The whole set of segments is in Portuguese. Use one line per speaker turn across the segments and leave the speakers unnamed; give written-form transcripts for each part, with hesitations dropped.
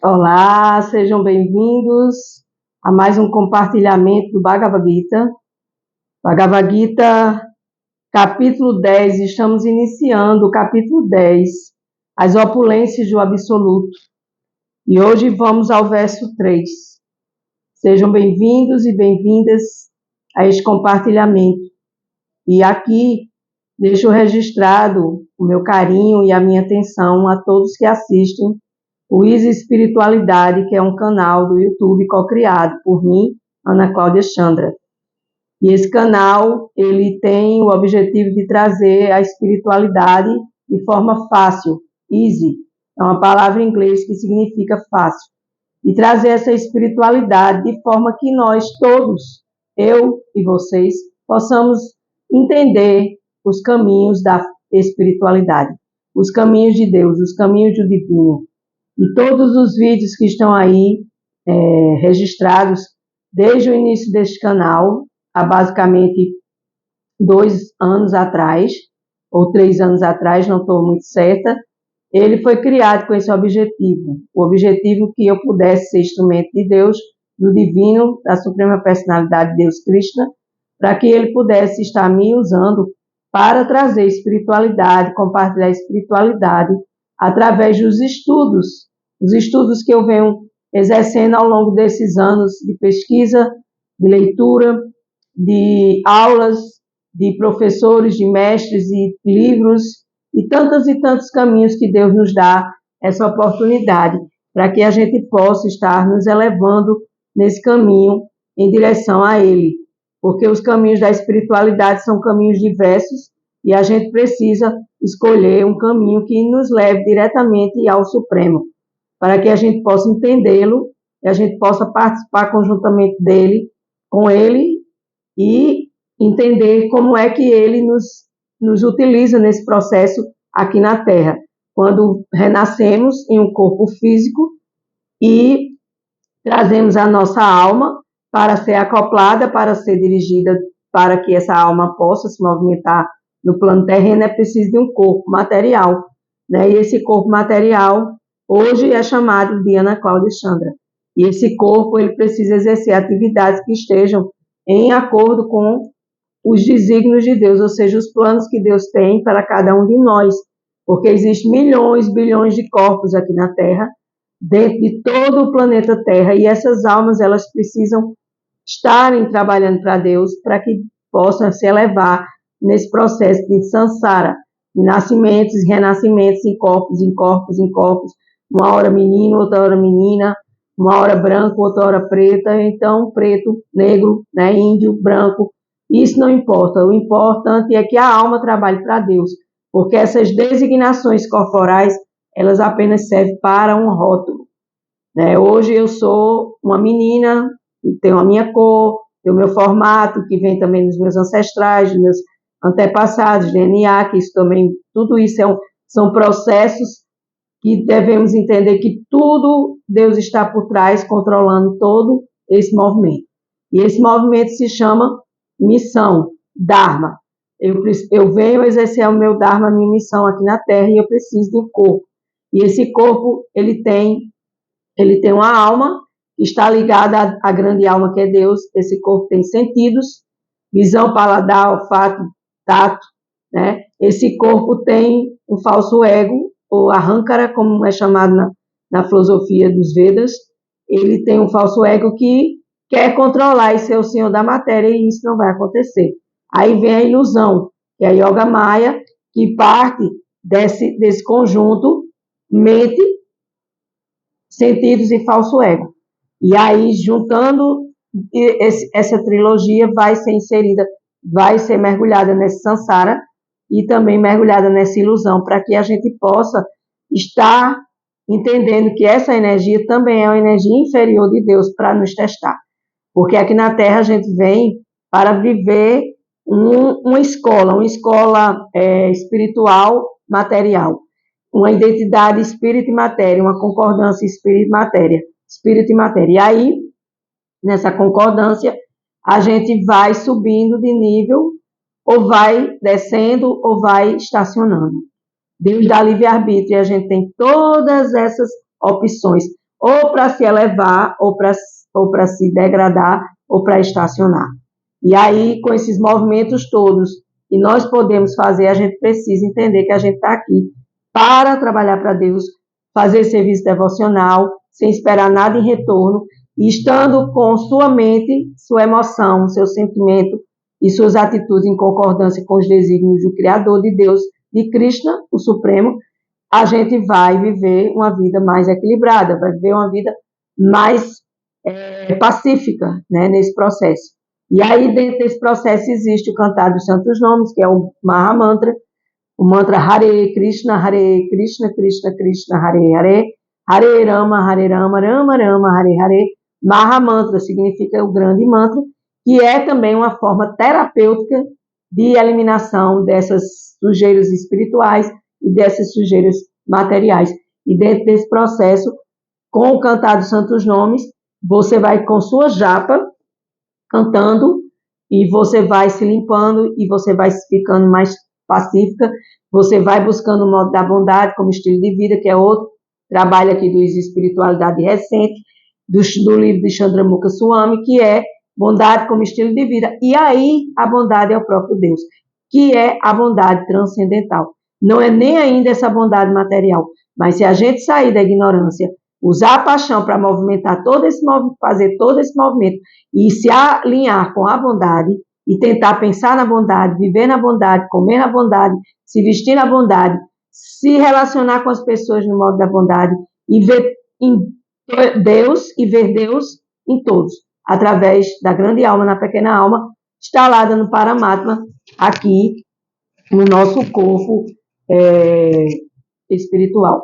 Olá, sejam bem-vindos a mais um compartilhamento do Bhagavad Gita. Bhagavad Gita, capítulo 10, estamos iniciando o capítulo 10, as opulências do Absoluto. E hoje vamos ao verso 3. Sejam bem-vindos e bem-vindas a este compartilhamento. E aqui deixo registrado o meu carinho e a minha atenção a todos que assistem o Easy Espiritualidade, que é um canal do YouTube co-criado por mim, Ana Cláudia Chandra. E esse canal, ele tem o objetivo de trazer a espiritualidade de forma fácil, easy, é uma palavra em inglês que significa fácil, e trazer essa espiritualidade de forma que nós todos, eu e vocês, possamos entender os caminhos da espiritualidade, os caminhos de Deus, os caminhos do divino. E todos os vídeos que estão aí registrados desde o início deste canal, há basicamente 2 anos atrás, ou 3 anos atrás, não estou muito certa, ele foi criado com esse objetivo, o objetivo que eu pudesse ser instrumento de Deus, do divino, da Suprema Personalidade de Deus Krishna, para que ele pudesse estar me usando para trazer espiritualidade, compartilhar espiritualidade, através dos estudos, os estudos que eu venho exercendo ao longo desses anos de pesquisa, de leitura, de aulas, de professores, de mestres e livros, e tantos caminhos que Deus nos dá essa oportunidade, para que a gente possa estar nos elevando nesse caminho em direção a Ele, porque os caminhos da espiritualidade são caminhos diversos, e a gente precisa escolher um caminho que nos leve diretamente ao Supremo, para que a gente possa entendê-lo e a gente possa participar conjuntamente dele, com ele, e entender como é que ele nos utiliza nesse processo aqui na Terra, quando renascemos em um corpo físico e trazemos a nossa alma para ser acoplada, para ser dirigida, para que essa alma possa se movimentar no plano terreno, é preciso de um corpo material, né? E esse corpo material hoje é chamado de Ana Cláudia Chandra. E esse corpo, ele precisa exercer atividades que estejam em acordo com os desígnios de Deus, ou seja, os planos que Deus tem para cada um de nós, porque existem milhões, bilhões de corpos aqui na Terra, dentro de todo o planeta Terra, e essas almas, elas precisam estarem trabalhando para Deus, para que possam se elevar nesse processo de samsara, de nascimentos e renascimentos em corpos, uma hora menino, outra hora menina, uma hora branco, outra hora preta, então preto, negro, né, índio, branco, isso não importa, o importante é que a alma trabalhe para Deus, porque essas designações corporais, elas apenas servem para um rótulo, né? Hoje eu sou uma menina, tenho a minha cor, tenho o meu formato, que vem também dos meus ancestrais, dos meus antepassados, DNA, que isso também, tudo isso são processos que devemos entender que tudo Deus está por trás, controlando todo esse movimento. E esse movimento se chama missão, Dharma. Eu venho exercer o meu Dharma, a minha missão aqui na Terra, e eu preciso de um corpo. E esse corpo, ele tem uma alma, está ligada à grande alma que é Deus. Esse corpo tem sentidos, visão, paladar, olfato, tato, né? Esse corpo tem um falso ego, ou Ahankara, como é chamado na filosofia dos Vedas. Ele tem um falso ego que quer controlar e ser o senhor da matéria, e isso não vai acontecer. Aí vem a ilusão, que é a Yoga Maya, que parte desse conjunto mente, sentidos e falso ego. E aí, juntando essa trilogia, vai ser inserida, vai ser mergulhada nesse samsara e também mergulhada nessa ilusão, para que a gente possa estar entendendo que essa energia também é uma energia inferior de Deus para nos testar. Porque aqui na Terra a gente vem para viver uma escola espiritual material, uma identidade espírito e matéria, uma concordância espírito e matéria. E aí, nessa concordância, a gente vai subindo de nível, ou vai descendo, ou vai estacionando. Deus dá livre-arbítrio e a gente tem todas essas opções. ou para se elevar, ou para se degradar, ou para estacionar. E aí, com esses movimentos todos que nós podemos fazer, a gente precisa entender que a gente está aqui para trabalhar para Deus, fazer serviço devocional, sem esperar nada em retorno, e estando com sua mente, sua emoção, seu sentimento e suas atitudes em concordância com os desígnios do Criador, de Deus, de Krishna, o Supremo, a gente vai viver uma vida mais equilibrada, vai viver uma vida mais pacífica, né, nesse processo. E aí, dentro desse processo, existe o cantar dos santos nomes, que é o Mahamantra, o mantra Hare Krishna, Krishna Krishna, Hare Hare, Hare Rama, Rama Rama, Hare Hare. Mahamantra significa o grande mantra, que é também uma forma terapêutica de eliminação dessas sujeiras espirituais e dessas sujeiras materiais. E dentro desse processo, com o cantar dos santos nomes, você vai com sua japa cantando e você vai se limpando e você vai ficando mais pacífica, você vai buscando o modo da bondade como estilo de vida, que é outro trabalho aqui do Espiritualidade Recente, do livro de Chandramukha Swami, que é bondade como estilo de vida. E aí a bondade é o próprio Deus, que é a bondade transcendental. Não é nem ainda essa bondade material, mas se a gente sair da ignorância, usar a paixão para movimentar todo esse movimento, fazer todo esse movimento e se alinhar com a bondade e tentar pensar na bondade, viver na bondade, comer na bondade, se vestir na bondade, se relacionar com as pessoas no modo da bondade e ver em Deus e ver Deus em todos, através da grande alma na pequena alma, instalada no Paramatma, aqui no nosso corpo espiritual.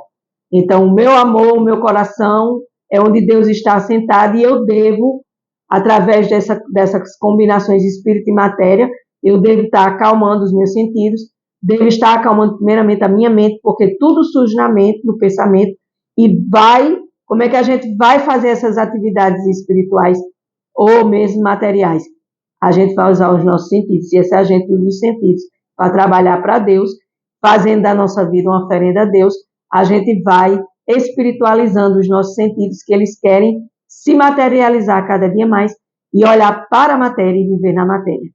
Então, o meu amor, o meu coração é onde Deus está assentado e eu devo, através dessas combinações de espírito e matéria, eu devo estar acalmando os meus sentidos, devo estar acalmando primeiramente a minha mente, porque tudo surge na mente, no pensamento, e como é que a gente vai fazer essas atividades espirituais ou mesmo materiais? A gente vai usar os nossos sentidos, e se a gente usa os sentidos para trabalhar para Deus, fazendo da nossa vida uma oferenda a Deus, a gente vai espiritualizando os nossos sentidos, que eles querem se materializar cada dia mais e olhar para a matéria e viver na matéria.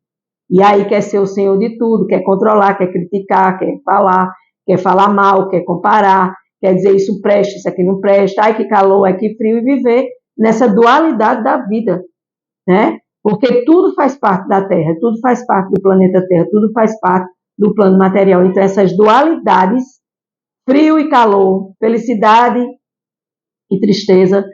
E aí quer ser o senhor de tudo, quer controlar, quer criticar, quer falar mal, quer comparar, quer dizer isso presta, isso aqui não presta, ai que calor, ai que frio, e viver nessa dualidade da vida, né? Porque tudo faz parte da Terra, tudo faz parte do planeta Terra, tudo faz parte do plano material. Então essas dualidades, frio e calor, felicidade e tristeza,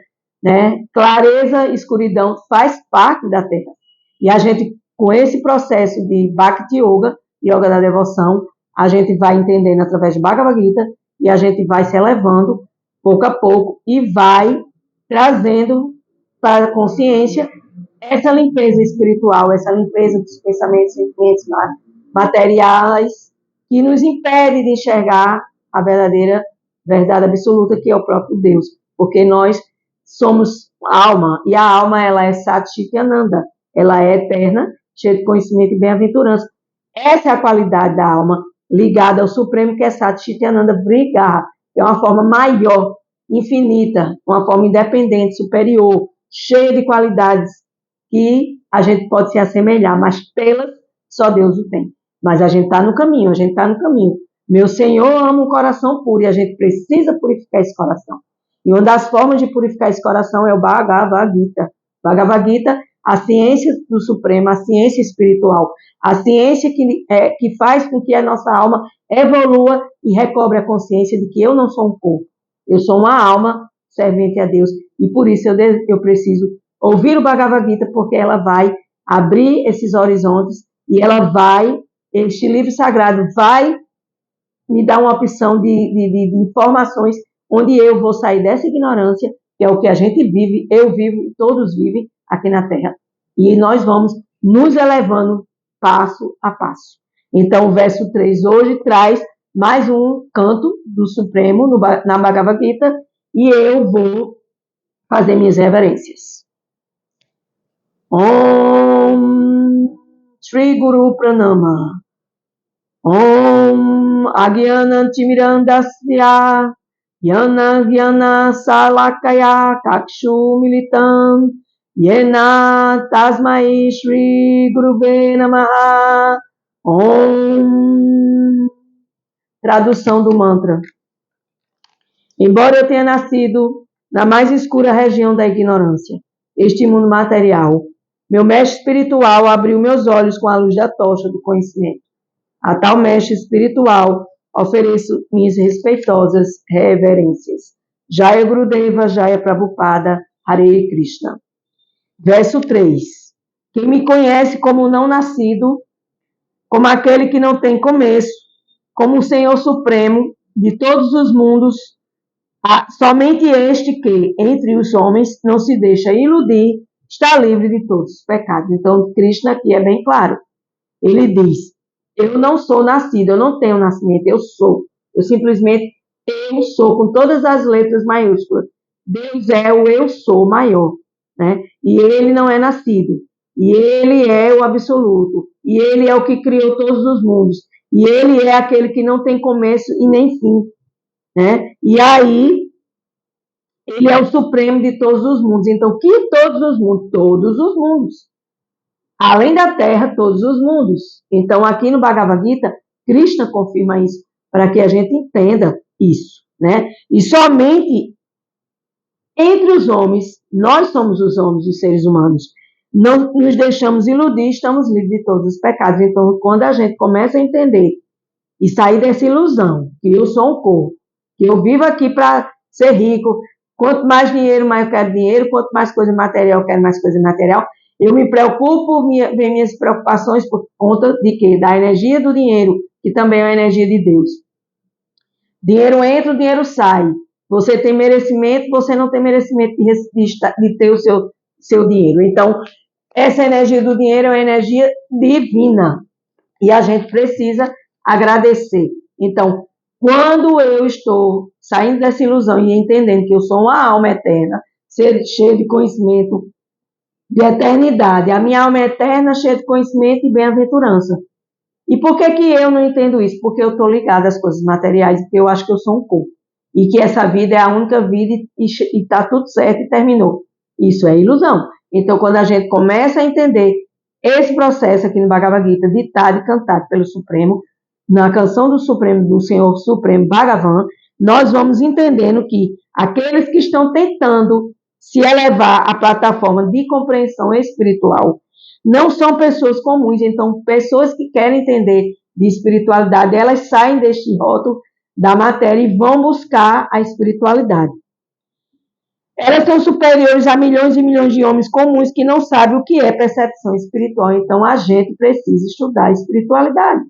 né? Clareza e escuridão, faz parte da Terra. E a gente, com esse processo de Bhakti Yoga, Yoga da devoção, a gente vai entendendo através de Bhagavad Gita e a gente vai se elevando pouco a pouco e vai trazendo para a consciência essa limpeza espiritual, essa limpeza dos pensamentos e sentimentos materiais que nos impede de enxergar a verdadeira verdade absoluta, que é o próprio Deus, porque nós somos alma, e a alma ela é Sat Chit Ananda, ela é eterna, cheia de conhecimento e bem-aventurança. Essa é a qualidade da alma, ligada ao Supremo, que é Sat Chit Ananda Vrigarha, que é uma forma maior, infinita, uma forma independente, superior, cheia de qualidades que a gente pode se assemelhar, mas pelas só Deus o tem. Mas a gente está no caminho, Meu Senhor ama um coração puro e a gente precisa purificar esse coração. E uma das formas de purificar esse coração é o Bhagavad Gita. Bhagavad Gita, a ciência do Supremo, a ciência espiritual, a ciência que faz com que a nossa alma evolua e recobre a consciência de que eu não sou um corpo. Eu sou uma alma servente a Deus. E por isso eu preciso ouvir o Bhagavad Gita, porque ela vai abrir esses horizontes e este livro sagrado vai me dar uma opção de informações onde eu vou sair dessa ignorância, que é o que a gente vive, eu vivo e todos vivem aqui na Terra. E nós vamos nos elevando passo a passo. Então, o verso 3 hoje traz mais um canto do Supremo na Bhagavad Gita e eu vou fazer minhas reverências. Om Shri Guru Pranama. Om Agyanantimirandasya Yana Vyana Salakaya Kakshu Militam Yena Tasmai Shri Guruve Namaha Om. Tradução do mantra. Embora eu tenha nascido na mais escura região da ignorância, este mundo material, meu mestre espiritual abriu meus olhos com a luz da tocha do conhecimento. A tal mestre espiritual ofereço minhas respeitosas reverências. Jaya Gurudeva, Jaya Prabhupada, Hare Krishna. Verso 3. Quem me conhece como não nascido, como aquele que não tem começo, como o Senhor Supremo de todos os mundos, somente este que, entre os homens, não se deixa iludir, está livre de todos os pecados. Então, Krishna aqui é bem claro. Ele diz, eu não sou nascido, eu não tenho nascimento, eu sou. Eu simplesmente, eu sou, com todas as letras maiúsculas. Deus é o eu sou maior, né? E ele não é nascido. E ele é o absoluto. E ele é o que criou todos os mundos. E ele é aquele que não tem começo e nem fim, né? E aí, ele é o supremo de todos os mundos. Então, que todos os mundos? Todos os mundos. Além da Terra, todos os mundos. Então, aqui no Bhagavad Gita, Krishna confirma isso, para que a gente entenda isso, né? E somente entre os homens, nós somos os homens, os seres humanos, não nos deixamos iludir, estamos livres de todos os pecados. Então, quando a gente começa a entender e sair dessa ilusão, que eu sou um corpo, que eu vivo aqui para ser rico, quanto mais dinheiro, mais eu quero dinheiro, quanto mais coisa material, eu quero mais coisa material, eu me preocupo, vem minhas preocupações por conta de quê? Da energia do dinheiro, que também é a energia de Deus. Dinheiro entra, o dinheiro sai. Você tem merecimento, você não tem merecimento de ter o seu dinheiro. Então, essa energia do dinheiro é uma energia divina. E a gente precisa agradecer. Então, quando eu estou saindo dessa ilusão e entendendo que eu sou uma alma eterna, cheia de conhecimento, de eternidade, a minha alma é eterna, cheia de conhecimento e bem-aventurança. E por que eu não entendo isso? Porque eu estou ligada às coisas materiais, porque eu acho que eu sou um corpo. E que essa vida é a única vida e está tudo certo e terminou. Isso é ilusão. Então, quando a gente começa a entender esse processo aqui no Bhagavad Gita, ditado e cantado pelo Supremo, na canção do Supremo, do Senhor Supremo Bhagavan, nós vamos entendendo que aqueles que estão tentando se elevar à plataforma de compreensão espiritual não são pessoas comuns. Então, pessoas que querem entender de espiritualidade, elas saem deste rótulo da matéria e vão buscar a espiritualidade. Elas são superiores a milhões e milhões de homens comuns que não sabem o que é percepção espiritual. Então, a gente precisa estudar a espiritualidade.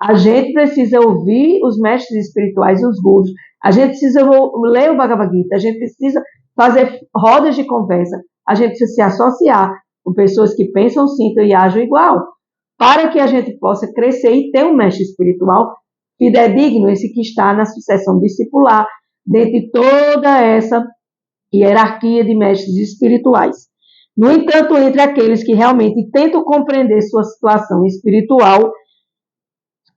A gente precisa ouvir os mestres espirituais, os gurus. A gente precisa ler o Bhagavad Gita. A gente precisa fazer rodas de conversa. A gente precisa se associar com pessoas que pensam, sintam e agem igual, para que a gente possa crescer e ter um mestre espiritual fidedigno, esse que está na sucessão discipular, dentro de toda essa hierarquia de mestres espirituais. No entanto, entre aqueles que realmente tentam compreender sua situação espiritual,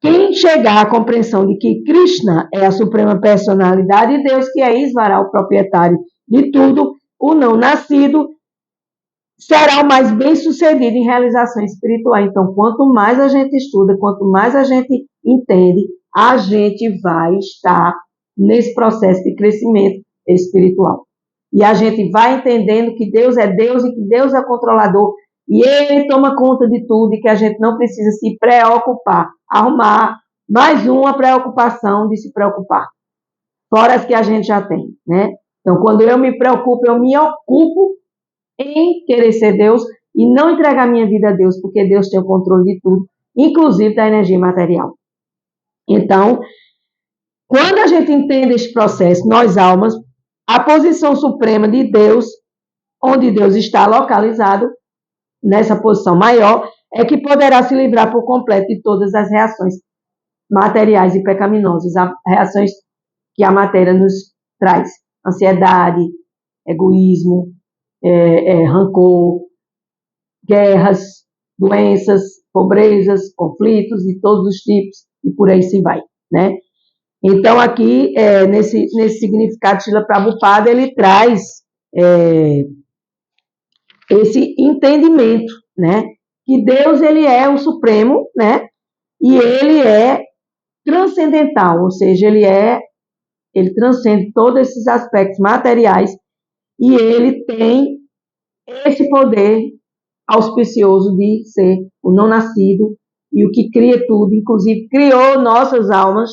quem chegar à compreensão de que Krishna é a suprema personalidade de Deus, que é Isvara, o proprietário de tudo, o não nascido, será o mais bem-sucedido em realização espiritual. Então, quanto mais a gente estuda, quanto mais a gente entende, a gente vai estar nesse processo de crescimento espiritual. E a gente vai entendendo que Deus é Deus e que Deus é controlador e Ele toma conta de tudo e que a gente não precisa se preocupar, arrumar mais uma preocupação de se preocupar, fora as que a gente já tem, né? Então, quando eu me preocupo, eu me ocupo em querer ser Deus e não entregar minha vida a Deus, porque Deus tem o controle de tudo, inclusive da energia material. Então, quando a gente entende esse processo, nós almas, a posição suprema de Deus, onde Deus está localizado, nessa posição maior, é que poderá se livrar por completo de todas as reações materiais e pecaminosas, as reações que a matéria nos traz, ansiedade, egoísmo, rancor, guerras, doenças, pobrezas, conflitos de todos os tipos, e por aí se vai, né? Então, aqui, nesse significado, Srila Prabhupada, ele traz esse entendimento, né? Que Deus, ele é o Supremo, né? E ele é transcendental, ou seja, ele transcende todos esses aspectos materiais e ele tem esse poder auspicioso de ser o não nascido e o que cria tudo, inclusive criou nossas almas.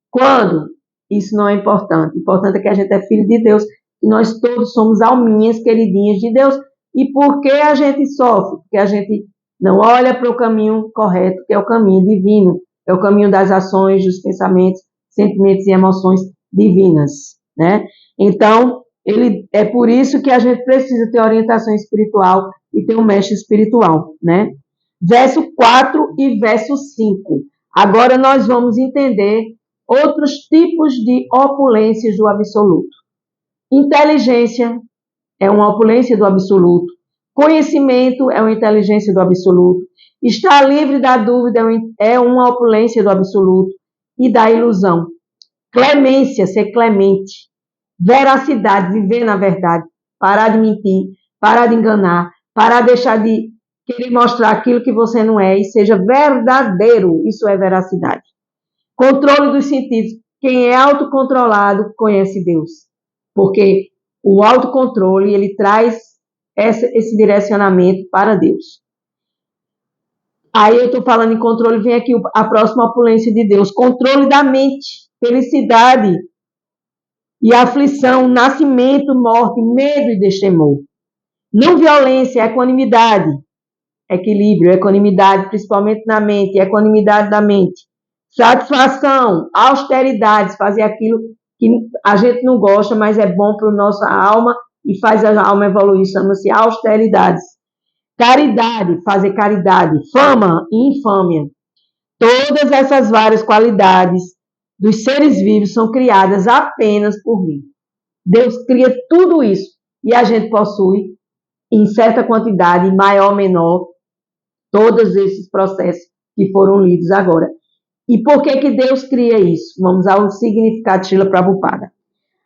Quando? Isso não é importante. O importante é que a gente é filho de Deus e nós todos somos alminhas queridinhas de Deus. E por que a gente sofre? Porque a gente não olha para o caminho correto, que é o caminho divino, é o caminho das ações, dos pensamentos, sentimentos e emoções divinas, né? Então, é por isso que a gente precisa ter orientação espiritual e ter um mestre espiritual, né? Verso 4 e verso 5. Agora nós vamos entender outros tipos de opulências do absoluto. Inteligência é uma opulência do absoluto. Conhecimento é uma inteligência do absoluto. Estar livre da dúvida é uma opulência do absoluto e da ilusão. Clemência, ser clemente. Veracidade, viver na verdade. Parar de mentir, parar de enganar, parar de deixar de querer mostrar aquilo que você não é e seja verdadeiro. Isso é veracidade. Controle dos sentidos. Quem é autocontrolado conhece Deus. Porque o autocontrole, ele traz esse direcionamento para Deus. Aí eu estou falando em controle, vem aqui a próxima opulência de Deus. Controle da mente, felicidade e aflição, nascimento, morte, medo e destemor. Não violência, equanimidade, equilíbrio, equanimidade, principalmente na mente, equanimidade da mente. Satisfação, austeridade, fazer aquilo que a gente não gosta, mas é bom para a nossa alma e faz a alma evoluir, chama-se austeridades. Caridade, fazer caridade. Fama e infâmia. Todas essas várias qualidades dos seres vivos são criadas apenas por mim. Deus cria tudo isso e a gente possui, em certa quantidade, maior ou menor, todos esses processos que foram lidos agora. E por que Deus cria isso? Vamos ao significado de Srila Prabhupada.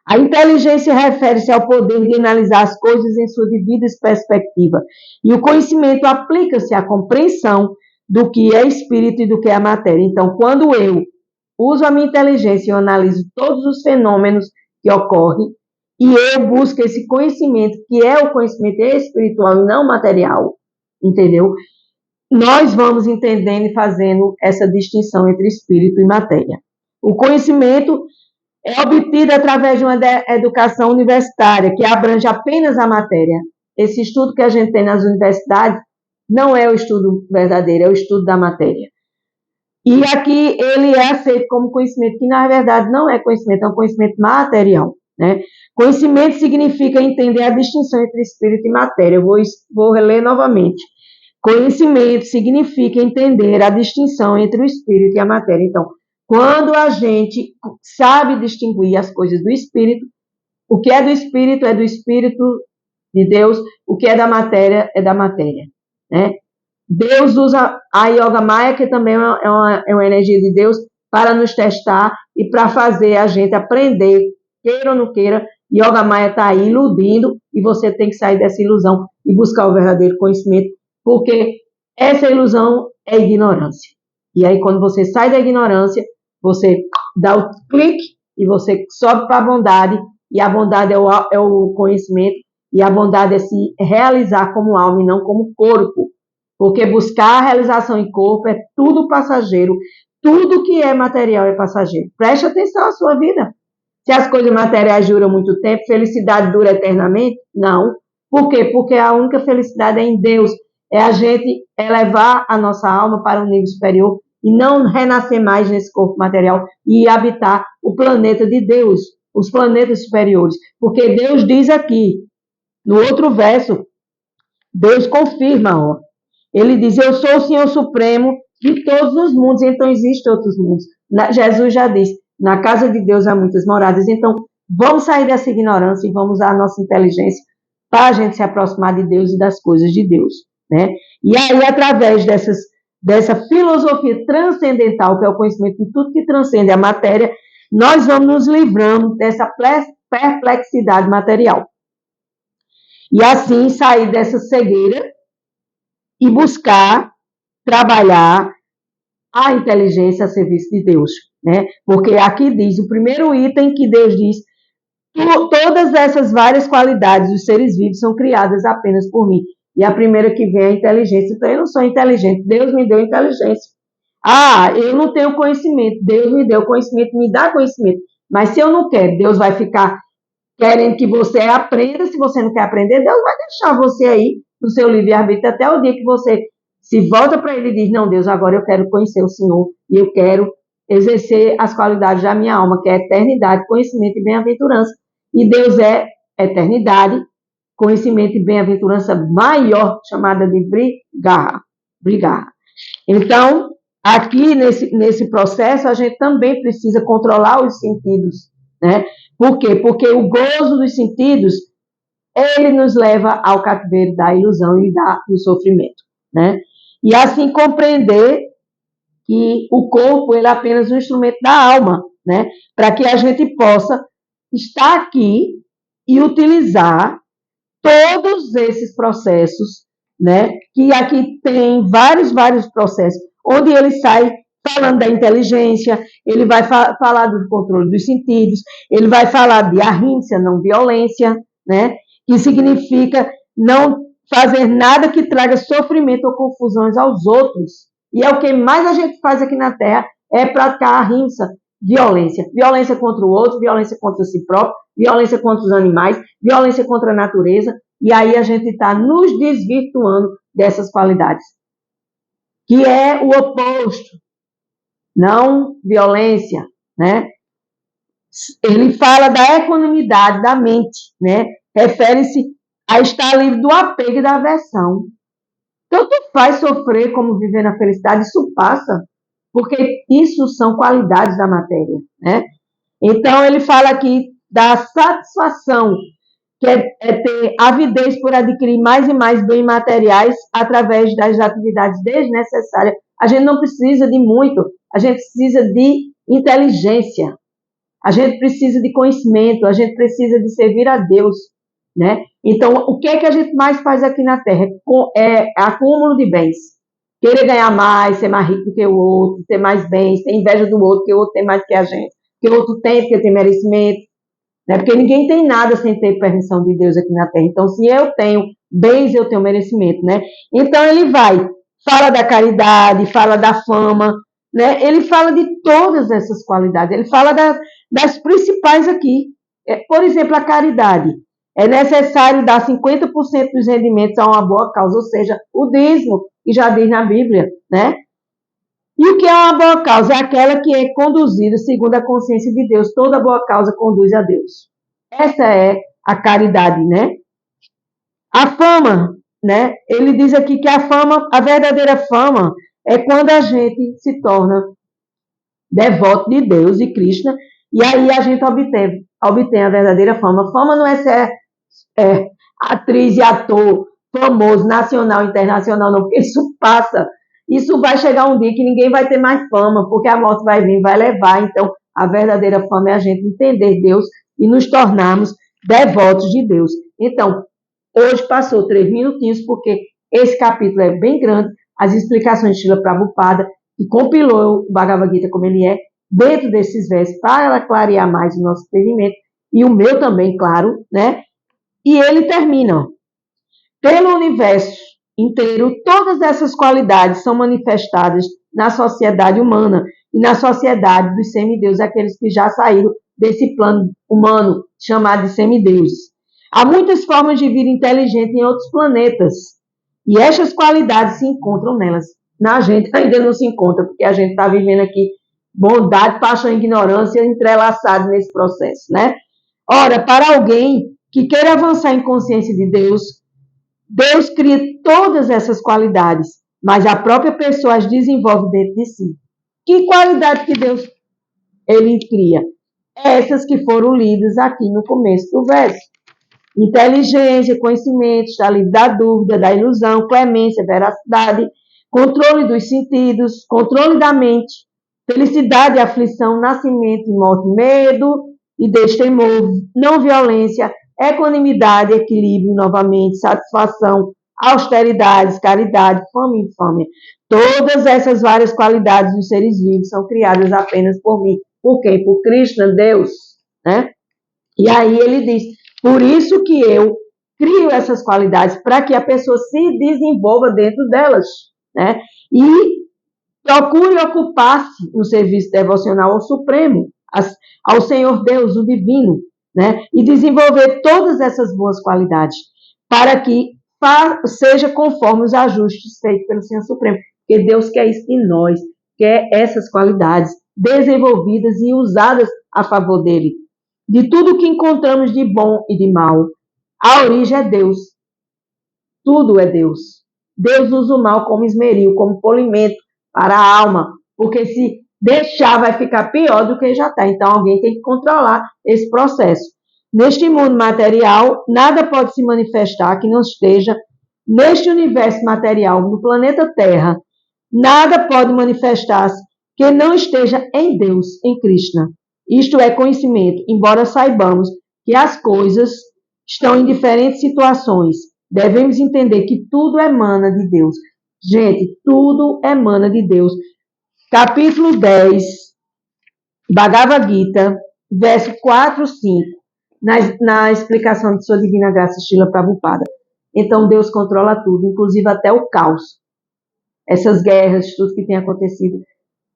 A inteligência refere-se ao poder de analisar as coisas em sua devida perspectiva. E o conhecimento aplica-se à compreensão do que é espírito e do que é a matéria. Então, quando eu uso a minha inteligência e eu analiso todos os fenômenos que ocorrem, e eu busco esse conhecimento, que é o conhecimento espiritual e não material, entendeu? Nós vamos entendendo e fazendo essa distinção entre espírito e matéria. O conhecimento é obtido através de uma educação universitária, que abrange apenas a matéria. Esse estudo que a gente tem nas universidades não é o estudo verdadeiro, é o estudo da matéria. E aqui ele é aceito como conhecimento, que na verdade não é conhecimento, é um conhecimento material, né? Conhecimento significa entender a distinção entre espírito e matéria. Eu vou reler novamente. Conhecimento significa entender a distinção entre o espírito e a matéria. Então, quando a gente sabe distinguir as coisas do espírito, o que é do espírito de Deus, o que é da matéria, né? Deus usa a Yoga Maya, que também é uma energia de Deus, para nos testar e para fazer a gente aprender, queira ou não queira. Yoga Maya está aí iludindo e você tem que sair dessa ilusão e buscar o verdadeiro conhecimento, porque essa ilusão é ignorância. E aí, quando você sai da ignorância, você dá o clique e você sobe para a bondade, e a bondade é o conhecimento, e a bondade é se realizar como alma e não como corpo. Porque buscar a realização em corpo é tudo passageiro, tudo que é material é passageiro. Preste atenção à sua vida. Se as coisas materiais duram muito tempo, felicidade dura eternamente? Não. Por quê? Porque a única felicidade é em Deus. É a gente elevar a nossa alma para um nível superior e não renascer mais nesse corpo material e habitar o planeta de Deus, os planetas superiores. Porque Deus diz aqui, no outro verso, Deus confirma, ó. Ele diz, eu sou o Senhor Supremo de todos os mundos, então existem outros mundos. Jesus já disse, na casa de Deus há muitas moradas, então vamos sair dessa ignorância e vamos usar a nossa inteligência para a gente se aproximar de Deus e das coisas de Deus, né? E aí, através dessa filosofia transcendental, que é o conhecimento de tudo que transcende a matéria, nós vamos nos livrando dessa perplexidade material. E assim sair dessa cegueira e buscar trabalhar a inteligência a serviço de Deus, né? Porque aqui diz, o primeiro item que Deus diz, todas essas várias qualidades dos seres vivos são criadas apenas por mim. E a primeira que vem é a inteligência. Então, eu não sou inteligente, Deus me deu inteligência. Ah, eu não tenho conhecimento, Deus me deu conhecimento, me dá conhecimento. Mas se eu não quero, Deus vai ficar querendo que você aprenda. Se você não quer aprender, Deus vai deixar você aí no seu livre-arbítrio até o dia que você se volta para Ele e diz, não, Deus, agora eu quero conhecer o Senhor e eu quero exercer as qualidades da minha alma, que é eternidade, conhecimento e bem-aventurança. E Deus é eternidade, conhecimento e bem-aventurança maior, chamada de brigar. Então, aqui nesse processo, a gente também precisa controlar os sentidos, né? Por quê? Porque o gozo dos sentidos, ele nos leva ao cativeiro da ilusão e do sofrimento, né? E assim compreender que o corpo ele é apenas um instrumento da alma, né? Para que a gente possa estar aqui e utilizar todos esses processos, né? Que aqui tem vários processos, onde ele sai falando da inteligência, ele vai falar do controle dos sentidos, ele vai falar de ahimsa, não violência, né? Que significa não fazer nada que traga sofrimento ou confusões aos outros. E é o que mais a gente faz aqui na Terra, é praticar ahimsa, violência. Violência contra o outro, violência contra si próprio, violência contra os animais, violência contra a natureza, e aí a gente está nos desvirtuando dessas qualidades. Que é o oposto, não violência, né? Ele fala da equanimidade da mente, né? Refere-se a estar livre do apego e da aversão. Tanto faz sofrer como viver na felicidade, isso passa, porque isso são qualidades da matéria, né? Então, ele fala aqui da satisfação, que é ter avidez por adquirir mais e mais bens materiais através das atividades desnecessárias. A gente não precisa de muito, a gente precisa de inteligência, a gente precisa de conhecimento, a gente precisa de servir a Deus, né? Então, o que é que a gente mais faz aqui na Terra? É acúmulo de bens. Querer ganhar mais, ser mais rico do que o outro, ter mais bens, ter inveja do outro, que o outro tem mais que a gente, que o outro tem porque tem merecimento, né? Porque ninguém tem nada sem ter permissão de Deus aqui na Terra. Então, se eu tenho bens, eu tenho merecimento, né? Então, ele fala da caridade, fala da fama, né? Ele fala de todas essas qualidades. Ele fala das principais aqui. Por exemplo, a caridade. É necessário dar 50% dos rendimentos a uma boa causa, ou seja, o dízimo, que já diz na Bíblia, né? E o que é uma boa causa? É aquela que é conduzida segundo a consciência de Deus. Toda boa causa conduz a Deus. Essa é a caridade, né? A fama, né? Ele diz aqui que a verdadeira fama, é quando a gente se torna devoto de Deus e Krishna, e aí a gente obtém a verdadeira fama. Fama não é ser atriz e ator famoso, nacional, internacional, não, porque isso passa. Isso vai chegar um dia que ninguém vai ter mais fama, porque a morte vai vir, vai levar. Então, a verdadeira fama é a gente entender Deus e nos tornarmos devotos de Deus. Então, hoje passou 3 minutinhos, porque esse capítulo é bem grande, as explicações de Srila Prabhupada, que compilou o Bhagavad Gita como ele é, dentro desses versos, para clarear mais o nosso entendimento, e o meu também, claro, né? E ele termina, pelo universo inteiro, todas essas qualidades são manifestadas na sociedade humana e na sociedade dos semideuses, aqueles que já saíram desse plano humano chamado de semideuses. Há muitas formas de vida inteligente em outros planetas, e estas qualidades se encontram nelas. Na gente ainda não se encontra, porque a gente está vivendo aqui bondade, paixão e ignorância entrelaçados nesse processo, né? Ora, para alguém que queira avançar em consciência de Deus, Deus cria todas essas qualidades, mas a própria pessoa as desenvolve dentro de si. Que qualidade que Deus ele cria? Essas que foram lidas aqui no começo do verso. Inteligência, conhecimento, está livre da dúvida, da ilusão, clemência, veracidade, controle dos sentidos, controle da mente, Felicidade e aflição, nascimento e morte, medo e destemor, não violência, equanimidade, equilíbrio, novamente, satisfação, austeridade, caridade, fome e infâmia. Todas essas várias qualidades dos seres vivos são criadas apenas por mim. Por quem? Por Krishna, Deus, né? E aí ele diz, por isso que eu crio essas qualidades, para que a pessoa se desenvolva dentro delas, né? E procure ocupar-se no serviço devocional ao Supremo, ao Senhor Deus, o Divino, né? E desenvolver todas essas boas qualidades, para que seja conforme os ajustes feitos pelo Senhor Supremo. Porque Deus quer isso em nós, quer essas qualidades desenvolvidas e usadas a favor dele. De tudo que encontramos de bom e de mal, a origem é Deus. Tudo é Deus. Deus usa o mal como esmeril, como polimento para a alma, porque se deixar vai ficar pior do que já está. Então alguém tem que controlar esse processo. Neste mundo material, nada pode se manifestar que não esteja neste universo material, no planeta Terra. Nada pode manifestar-se que não esteja em Deus, em Krishna. Isto é conhecimento, embora saibamos que as coisas estão em diferentes situações. Devemos entender que tudo emana de Deus. Gente, tudo emana de Deus. Capítulo 10, Bhagavad Gita, verso 4, 5, na explicação de Sua Divina Graça, Srila Prabhupada. Então, Deus controla tudo, inclusive até o caos. Essas guerras, tudo que tem acontecido.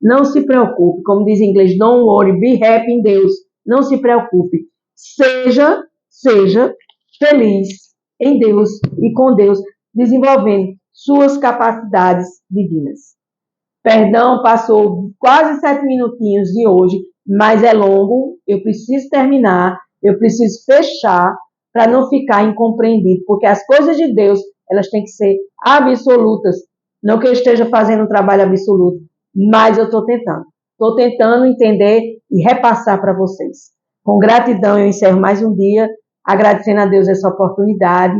Não se preocupe, como diz em inglês, don't worry, be happy em Deus. Não se preocupe. Seja feliz em Deus e com Deus, desenvolvendo suas capacidades divinas. Perdão, passou quase 7 minutinhos de hoje, mas é longo, eu preciso terminar, eu preciso fechar para não ficar incompreendido, porque as coisas de Deus, elas têm que ser absolutas. Não que eu esteja fazendo um trabalho absoluto, mas eu estou tentando entender e repassar para vocês. Com gratidão, eu encerro mais um dia, agradecendo a Deus essa oportunidade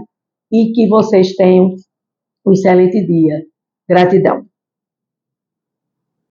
e que vocês tenham um excelente dia. Gratidão.